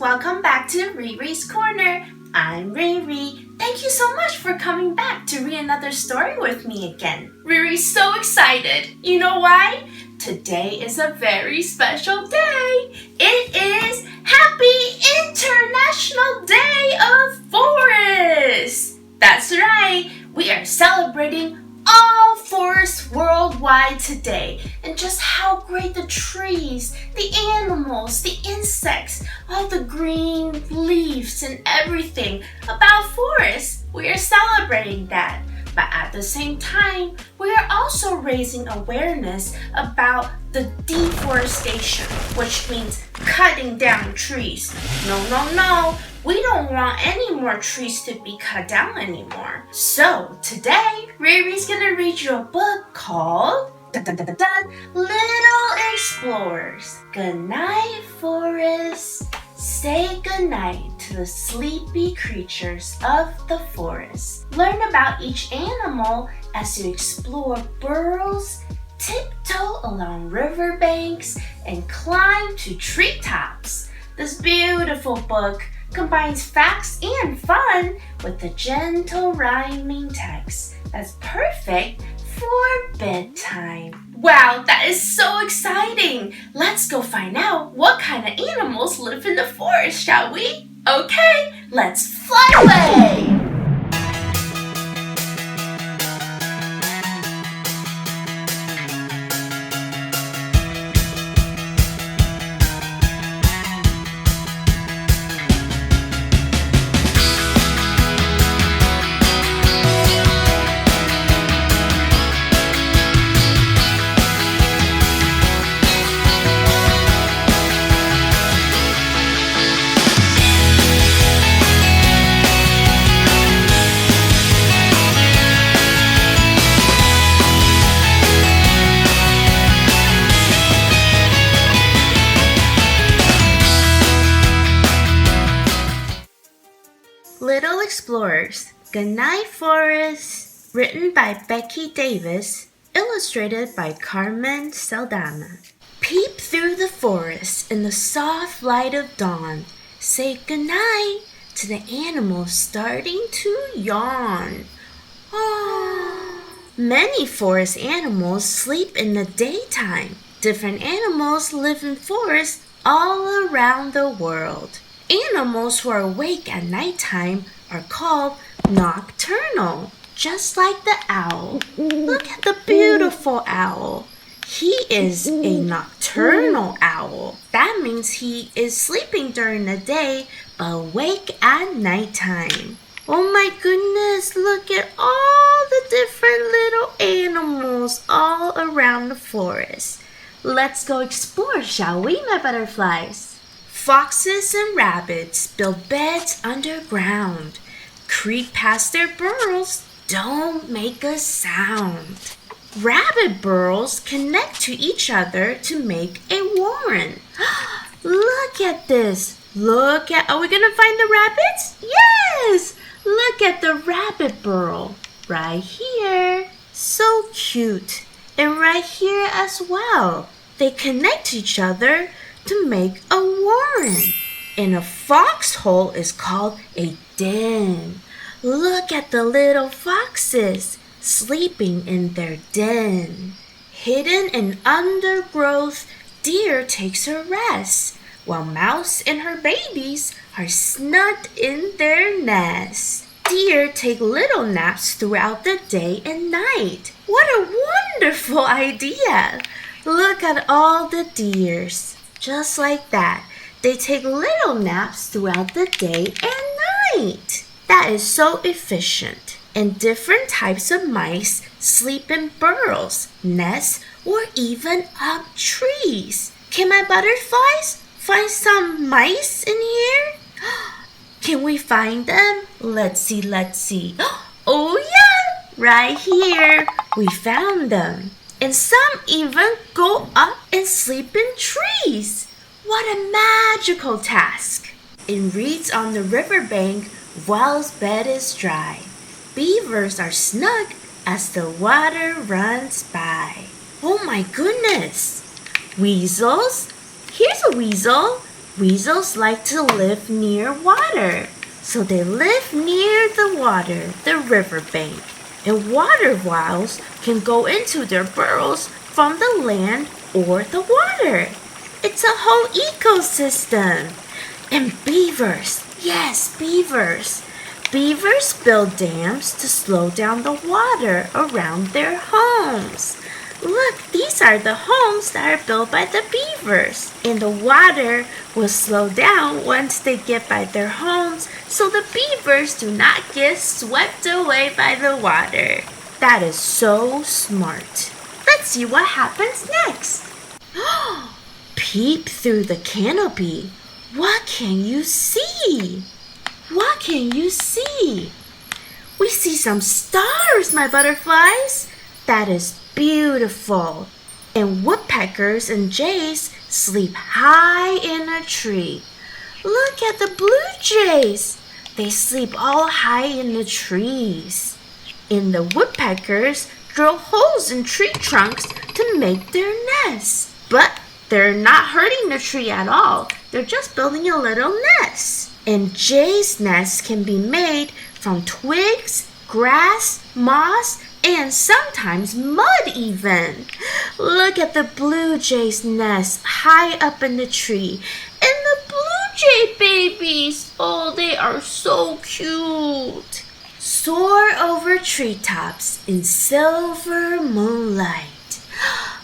welcome back to RiRi's Corner. I'm RiRi. Thank you so much for coming back to read another story with me again. RiRi's so excited. You know why? Today is a very special day. It is Happy International Day of Forests. That's right. We are celebrating all forests worldwide today, and just how great the trees, the animals, the insects, all the green leaves and everything about forests. We are celebrating that. But at the same time, we are also raising awareness about the deforestation, which means cutting down trees. No. We don't want any more trees to be cut down anymore. So today, RiRi's gonna read you a book called Little Explorers. Goodnight, forests. Say goodnight to the sleepy creatures of the forest. Learn about each animal as you explore burrows, tiptoe along riverbanks, and climb to treetops. This beautiful book combines facts and fun with a gentle rhyming text that's perfect for bedtime. Wow, that is so exciting! Let's go find out what kind of animals live in the forest, shall we? Okay, let's fly away! Little Explorers, Goodnight Forest, written by Becky Davies, illustrated by Carmen, Saldana. Peep through the forest in the soft light of dawn. Say goodnight to the animals starting to yawn. Oh. Many forest animals sleep in the daytime. Different animals live in forests all around the world. Animals who are awake at nighttime are called nocturnal, just like the owl. Look at the beautiful owl. He is a nocturnal owl. That means he is sleeping during the day but awake at nighttime. Oh my goodness, look at all the different little animals all around the forest. Let's go explore, shall we, my butterflies? Foxes and rabbits build beds underground. Creep past their burrows, don't make a sound. Rabbit burrows connect to each other to make a warren. Look at this. Are we gonna find the rabbits? Yes! Look at the rabbit burrow right here. So cute. And right here as well. They connect to each other to make a warren. And a foxhole is called a den. Look at the little foxes sleeping in their den. Hidden in undergrowth, deer takes a rest, while mouse and her babies are snugged in their nest. Deer take little naps throughout the day and night. What a wonderful idea! Look at all the deers. Just like that, they take little naps throughout the day and night. That is so efficient. And different types of mice sleep in burrows, nests, or even up trees. Can my butterflies find some mice in here? Can we find them? Let's see. Oh yeah, right here. We found them. And some even go up and sleep in trees. What a magical task. In reeds on the riverbank, whale's bed is dry. Beavers are snug as the water runs by. Oh my goodness. Weasels? Here's a weasel. Weasels like to live near water, so they live near the water, the riverbank. And water whales can go into their burrows from the land or the water. It's a whole ecosystem. And beavers, yes, beavers. Beavers build dams to slow down the water around their homes. Look, these are the homes that are built by the beavers. And the water will slow down once they get by their homes so the beavers do not get swept away by the water. That is so smart. Let's see what happens next. Peep through the canopy. What can you see? What can you see? We see some stars, my butterflies. That is beautiful. And woodpeckers and jays sleep high in a tree. Look at the blue jays. They sleep all high in the trees. And the woodpeckers drill holes in tree trunks to make their nests. But they're not hurting the tree at all. They're just building a little nest. And jays' nests can be made from twigs, grass, moss, and sometimes mud even. Look at the blue jay's nest high up in the tree. And the blue jay babies, oh, they are so cute. Soar over treetops in silver moonlight.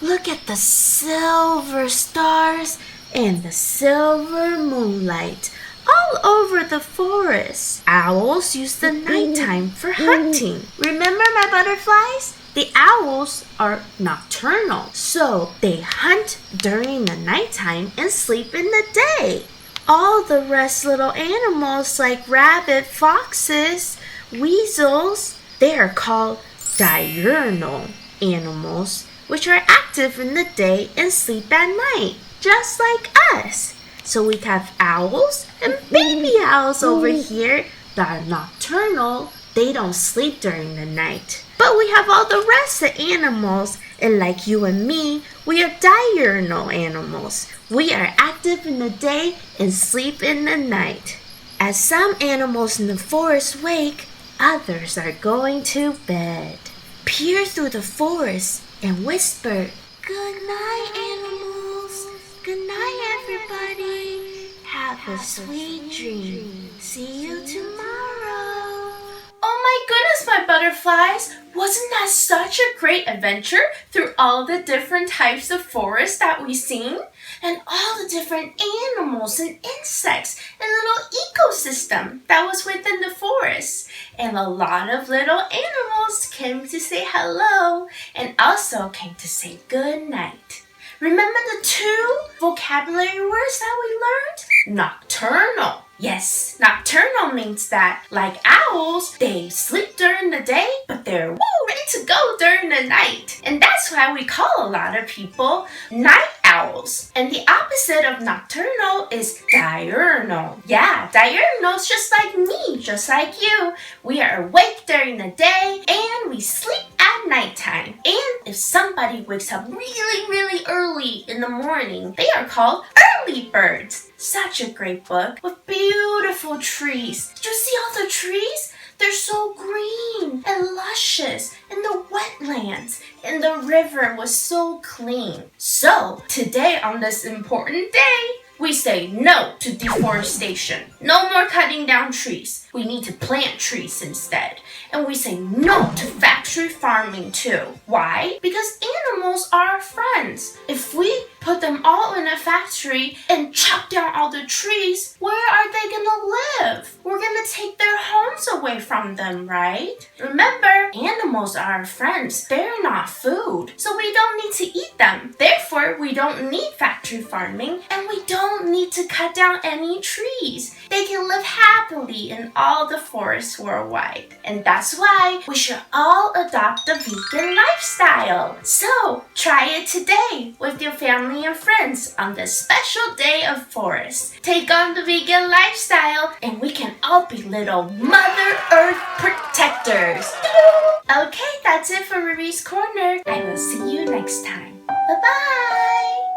Look at the silver stars and the silver moonlight all over the forest. Owls use the nighttime for hunting. Remember, my butterflies? The owls are nocturnal, so they hunt during the nighttime and sleep in the day. All the rest little animals like rabbit, foxes, weasels, they are called diurnal animals, which are active in the day and sleep at night, just like us. So we have owls and baby owls over here that are nocturnal. They don't sleep during the night. But we have all the rest of animals, and like you and me, we are diurnal animals. We are active in the day and sleep in the night. As some animals in the forest wake, others are going to bed. Peer through the forest and whisper, "Good night, animals. Good night, everybody. Have a sweet dream. See you tomorrow." Oh my goodness, my butterflies! Wasn't that such a great adventure through all the different types of forests that we've seen? And all the different animals and insects and little ecosystem that was within the forest. And a lot of little animals came to say hello and also came to say good night. Remember the two vocabulary words that we learned? Nocturnal. Yes, nocturnal means that, like owls, they sleep during the day, but they're ready to go during the night. And that's why we call a lot of people night owls. And the opposite of nocturnal is diurnal. Yeah, diurnal is just like me, just like you. We are awake during the day and we sleep at nighttime. And if somebody wakes up really early in the morning, they are called early birds. Such a great book with beautiful trees. Did you see all the trees? They're so green and luscious, and the wetlands and the river was so clean. So today on this important day, we say no to deforestation. No more cutting down trees. We need to plant trees instead. And we say no to factory farming too. Why? Because animals are our friends. If we put them all in a factory and chop down all the trees, where are they gonna live? We're gonna take their homes away from them, right? Remember, animals are our friends. They're not food, so we don't need to eat them. Therefore, we don't need factory farming, and we don't need to cut down any trees. They can live happily in all the forests worldwide. And that's why we should all adopt the vegan lifestyle. So, try it today with your family and friends on this special day of forest. Take on the vegan lifestyle and we can all be little Mother Earth protectors. Okay, that's it for RiRi's Corner. I will see you next time. Bye-bye!